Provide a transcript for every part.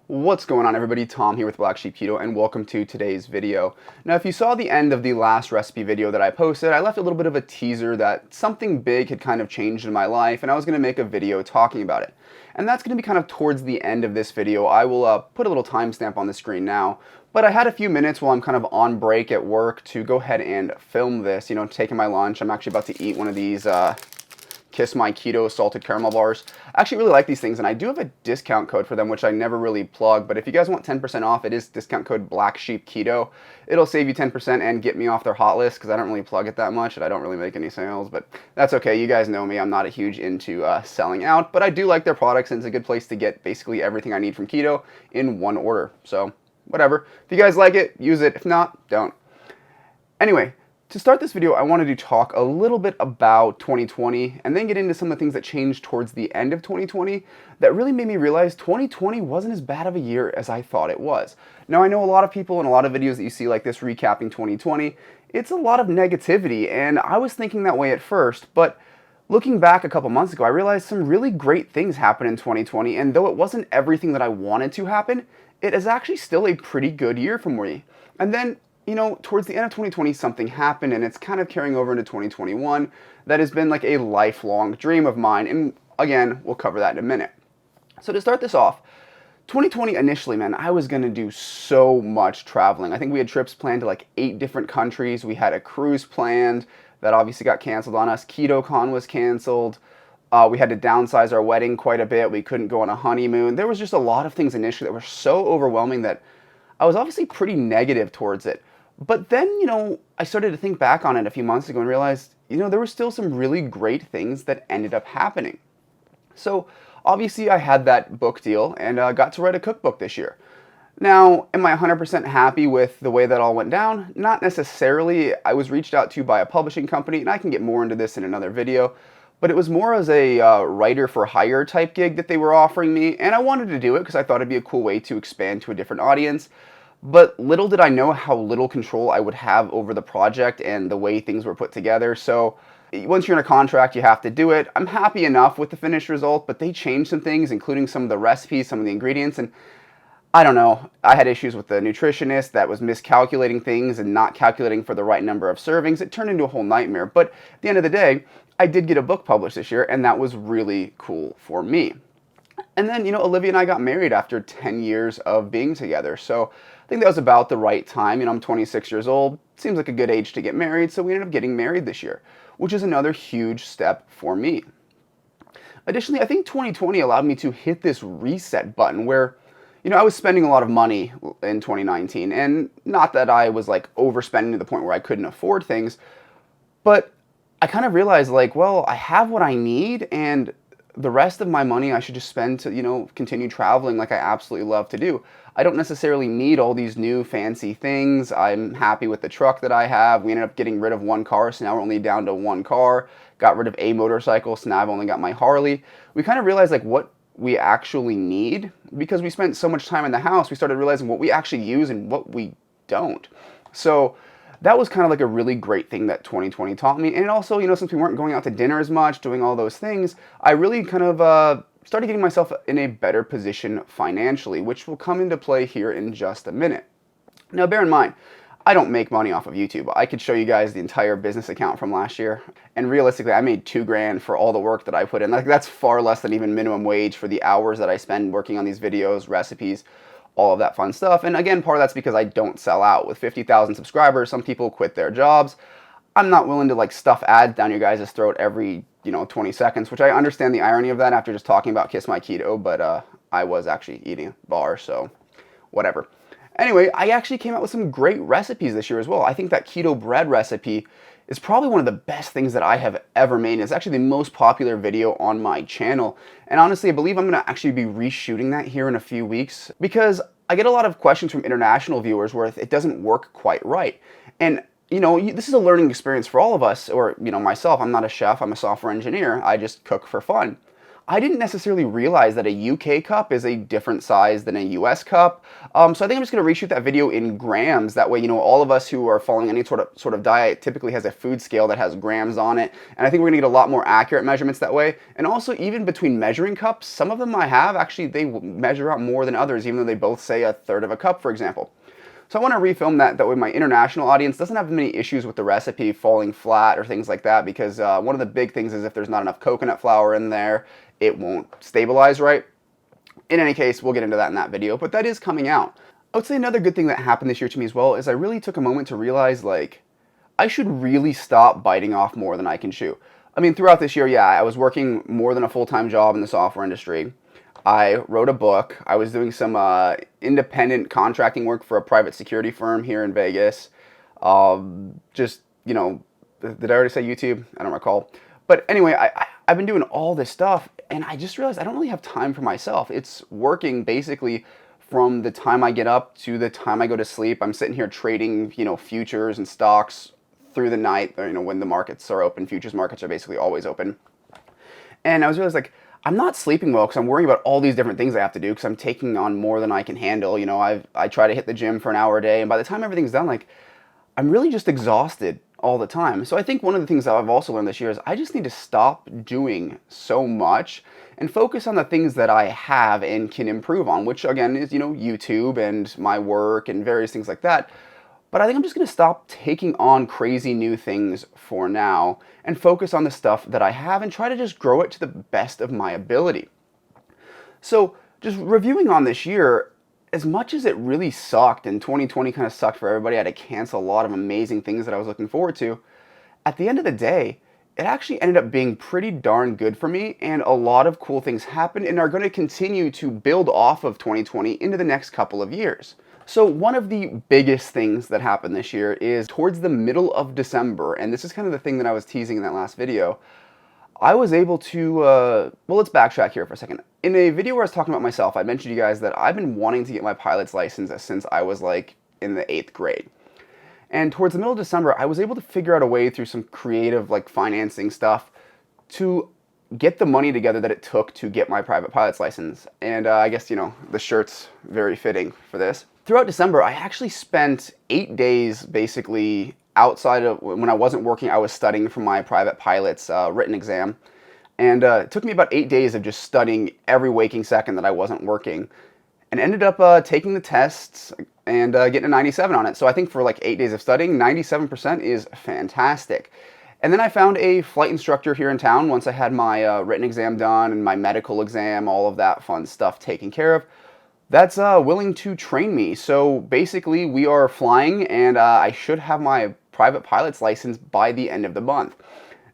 What's going on, everybody? Tom here with Black Sheep Keto, and welcome to today's video. Now, if you saw the end of the last recipe video that I posted, I left a little bit of a teaser that something big had kind of changed in my life, and I was going to make a video talking about it. And that's going to be kind of towards the end of this video. I will put a little timestamp on the screen now, but I had a few minutes while I'm kind of on break at work to go ahead and film this, taking my lunch. I'm actually about to eat one of these Kiss My Keto salted caramel bars. I actually really like these things, and I do have a discount code for them, which I never really plug, but if you guys want 10% off, it is discount code Black Sheep Keto. It'll save you 10% and get me off their hot list, because I don't really plug it that much, and I don't really make any sales, but that's okay. You guys know me. I'm not a huge into selling out, but I do like their products, and it's a good place to get basically everything I need from keto in one order. So, whatever. If you guys like it, use it. If not, don't. Anyway, to start this video, I wanted to talk a little bit about 2020 and then get into some of the things that changed towards the end of 2020 that really made me realize 2020 wasn't as bad of a year as I thought it was. Now, I know a lot of people in a lot of videos that you see like this recapping 2020, it's a lot of negativity, and I was thinking that way at first, but looking back a couple months ago, I realized some really great things happened in 2020, and though it wasn't everything that I wanted to happen, it is actually still a pretty good year for me. And then towards the end of 2020, something happened, and it's kind of carrying over into 2021. That has been like a lifelong dream of mine, and again, we'll cover that in a minute. So to start this off, 2020 initially, man, I was going to do so much traveling. I think we had trips planned to like 8 different countries. We had a cruise planned that obviously got canceled on us. KetoCon was canceled. We had to downsize our wedding quite a bit. We couldn't go on a honeymoon. There was just a lot of things initially that were so overwhelming that I was obviously pretty negative towards it. But then, I started to think back on it a few months ago and realized, there were still some really great things that ended up happening. So, obviously, I had that book deal and got to write a cookbook this year. Now, am I 100% happy with the way that all went down? Not necessarily. I was reached out to by a publishing company, and I can get more into this in another video, but it was more as a writer for hire type gig that they were offering me, and I wanted to do it because I thought it'd be a cool way to expand to a different audience. But little did I know how little control I would have over the project and the way things were put together. So once you're in a contract, you have to do it. I'm happy enough with the finished result, but they changed some things, including some of the recipes, some of the ingredients, and I don't know. I had issues with the nutritionist that was miscalculating things and not calculating for the right number of servings. It turned into a whole nightmare. But at the end of the day, I did get a book published this year, and that was really cool for me. And then, Olivia and I got married after 10 years of being together. So I think that was about the right time. I'm 26 years old. Seems like a good age to get married. So we ended up getting married this year, which is another huge step for me. Additionally, I think 2020 allowed me to hit this reset button where, I was spending a lot of money in 2019. And not that I was like overspending to the point where I couldn't afford things, but I kind of realized I have what I need, and the rest of my money I should just spend to, continue traveling like I absolutely love to do. I don't necessarily need all these new fancy things. I'm happy with the truck that I have. We ended up getting rid of one car, so now we're only down to one car. Got rid of a motorcycle, so now I've only got my Harley. We kind of realized what we actually need, because we spent so much time in the house. We started realizing what we actually use and what we don't. So that was kind of like a really great thing that 2020 taught me. And also, since we weren't going out to dinner as much, doing all those things, I really kind of started getting myself in a better position financially, which will come into play here in just a minute. Now, bear in mind, I don't make money off of YouTube. I could show you guys the entire business account from last year, and realistically, I made $2,000 for all the work that I put in. That's far less than even minimum wage for the hours that I spend working on these videos, recipes, all of that fun stuff. And again, part of that's because I don't sell out. With 50,000 subscribers, some people quit their jobs. I'm not willing to stuff ads down your guys' throat every 20 seconds, which I understand the irony of that after just talking about Kiss My Keto, but I was actually eating a bar, so whatever. Anyway, I actually came out with some great recipes this year as well. I think that keto bread recipe is probably one of the best things that I have ever made. It's actually the most popular video on my channel. And honestly, I believe I'm going to actually be reshooting that here in a few weeks, because I get a lot of questions from international viewers where it doesn't work quite right. And this is a learning experience for all of us, or myself. I'm not a chef, I'm a software engineer. I just cook for fun. I didn't necessarily realize that a UK cup is a different size than a US cup. So I think I'm just going to reshoot that video in grams. That way, all of us who are following any sort of diet typically has a food scale that has grams on it. And I think we're going to get a lot more accurate measurements that way. And also, even between measuring cups, some of them I have, actually, they measure out more than others, even though they both say a third of a cup, for example. So I want to refilm that way my international audience doesn't have many issues with the recipe falling flat or things like that, because one of the big things is if there's not enough coconut flour in there, it won't stabilize right. In any case, we'll get into that in that video, but that is coming out. I would say another good thing that happened this year to me as well is I really took a moment to realize, like, I should really stop biting off more than I can chew. I mean, throughout this year, yeah, I was working more than a full-time job in the software industry. I wrote a book. I was doing some independent contracting work for a private security firm here in Vegas. Did I already say YouTube? I don't recall. But anyway, I've been doing all this stuff, and I just realized I don't really have time for myself. It's working basically from the time I get up to the time I go to sleep. I'm sitting here trading, futures and stocks through the night, when the markets are open. Futures markets are basically always open. And I was realized, like, I'm not sleeping well because I'm worrying about all these different things I have to do because I'm taking on more than I can handle. I try to hit the gym for an hour a day, and by the time everything's done, like, I'm really just exhausted all the time. So I think one of the things that I've also learned this year is I just need to stop doing so much and focus on the things that I have and can improve on, which again is, YouTube and my work and various things like that. But I think I'm just going to stop taking on crazy new things for now and focus on the stuff that I have and try to just grow it to the best of my ability. So just reviewing on this year, as much as it really sucked and 2020 kind of sucked for everybody, I had to cancel a lot of amazing things that I was looking forward to. At the end of the day, it actually ended up being pretty darn good for me, and a lot of cool things happened and are going to continue to build off of 2020 into the next couple of years. So one of the biggest things that happened this year is towards the middle of December, and this is kind of the thing that I was teasing in that last video, I was able to, well, let's backtrack here for a second. In a video where I was talking about myself, I mentioned to you guys that I've been wanting to get my pilot's license since I was like in the 8th grade. And towards the middle of December, I was able to figure out a way through some creative like financing stuff to get the money together that it took to get my private pilot's license. And I guess, the shirt's very fitting for this. Throughout December, I actually spent 8 days basically outside of, when I wasn't working, I was studying for my private pilot's written exam. And it took me about 8 days of just studying every waking second that I wasn't working, and ended up taking the tests and getting a 97 on it. So I think for like 8 days of studying, 97% is fantastic. And then I found a flight instructor here in town once I had my written exam done and my medical exam, all of that fun stuff taken care of, that's willing to train me. So basically we are flying, and I should have my private pilot's license by the end of the month.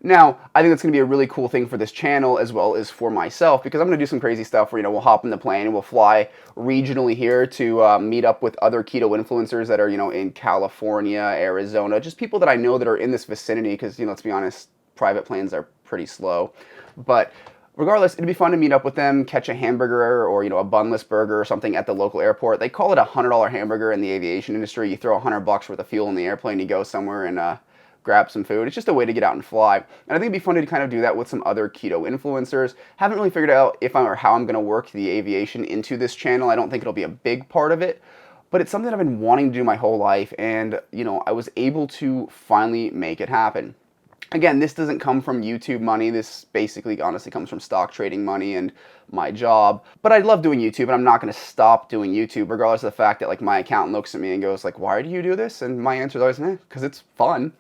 Now, I think that's going to be a really cool thing for this channel as well as for myself, because I'm going to do some crazy stuff where, we'll hop in the plane and we'll fly regionally here to meet up with other keto influencers that are, in California, Arizona, just people that I know that are in this vicinity, because, let's be honest, private planes are pretty slow. But regardless, it'd be fun to meet up with them, catch a hamburger or, a bunless burger or something at the local airport. They call it a $100 hamburger in the aviation industry. You throw $100 worth of fuel in the airplane, you go somewhere and grab some food. It's just a way to get out and fly. And I think it'd be fun to kind of do that with some other keto influencers. Haven't really figured out if I'm or how I'm going to work the aviation into this channel. I don't think it'll be a big part of it, but it's something that I've been wanting to do my whole life, and I was able to finally make it happen. Again, this doesn't come from YouTube money. This basically honestly comes from stock trading money and my job. But I love doing YouTube, and I'm not going to stop doing YouTube regardless of the fact that like my accountant looks at me and goes like, "Why do you do this?" And my answer is always, because it's fun.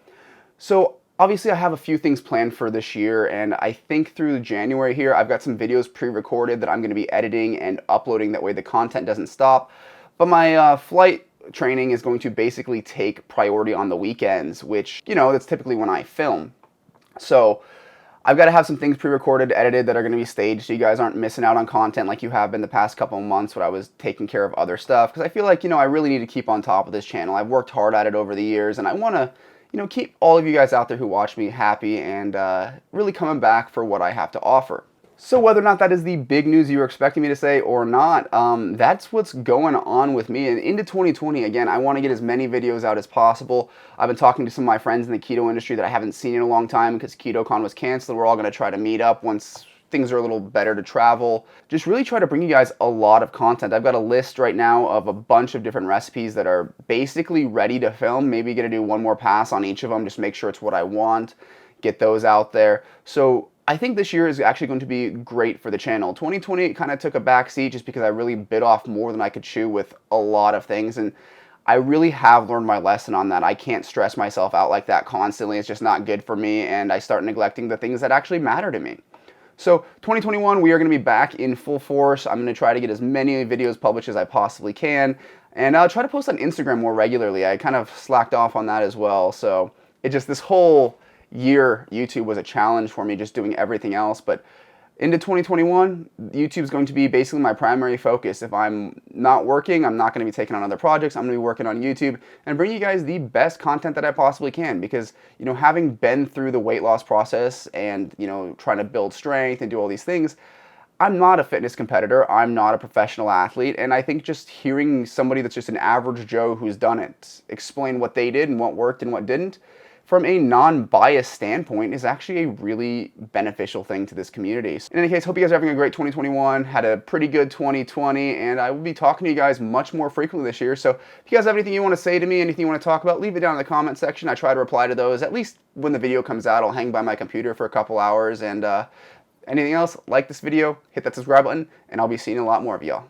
So obviously I have a few things planned for this year, and I think through January here, I've got some videos pre-recorded that I'm going to be editing and uploading. That way the content doesn't stop. But my flight training is going to basically take priority on the weekends, which, that's typically when I film. So I've got to have some things pre-recorded, edited, that are going to be staged, so you guys aren't missing out on content like you have been the past couple of months when I was taking care of other stuff. Because I feel like, I really need to keep on top of this channel. I've worked hard at it over the years, and I want to, keep all of you guys out there who watch me happy and really coming back for what I have to offer. So whether or not that is the big news you were expecting me to say or not, that's what's going on with me. And into 2020, again, I want to get as many videos out as possible. I've been talking to some of my friends in the keto industry that I haven't seen in a long time because KetoCon was canceled. We're all going to try to meet up once things are a little better to travel. Just really try to bring you guys a lot of content. I've got a list right now of a bunch of different recipes that are basically ready to film. Maybe gonna do one more pass on each of them, just make sure it's what I want, get those out there. So I think this year is actually going to be great for the channel. 2020 kind of took a backseat just because I really bit off more than I could chew with a lot of things, and I really have learned my lesson on that. I can't stress myself out like that constantly. It's just not good for me, and I start neglecting the things that actually matter to me. So 2021, we are going to be back in full force. I'm going to try to get as many videos published as I possibly can, and I'll try to post on Instagram more regularly. I kind of slacked off on that as well, so this whole year YouTube was a challenge for me, just doing everything else. But into 2021, YouTube is going to be basically my primary focus. If I'm not working, I'm not going to be taking on other projects. I'm going to be working on YouTube and bring you guys the best content that I possibly can, because, you know, having been through the weight loss process and, you know, trying to build strength and do all these things, I'm not a fitness competitor. I'm not a professional athlete. And I think just hearing somebody that's just an average Joe who's done it explain what they did and what worked and what didn't, from a non-biased standpoint, is actually a really beneficial thing to this community. In any case, hope you guys are having a great 2021, had a pretty good 2020, and I will be talking to you guys much more frequently this year. So if you guys have anything you want to say to me, anything you want to talk about, leave it down in the comment section. I try to reply to those. At least when the video comes out, I'll hang by my computer for a couple hours. And anything else, like this video, hit that subscribe button, and I'll be seeing a lot more of y'all.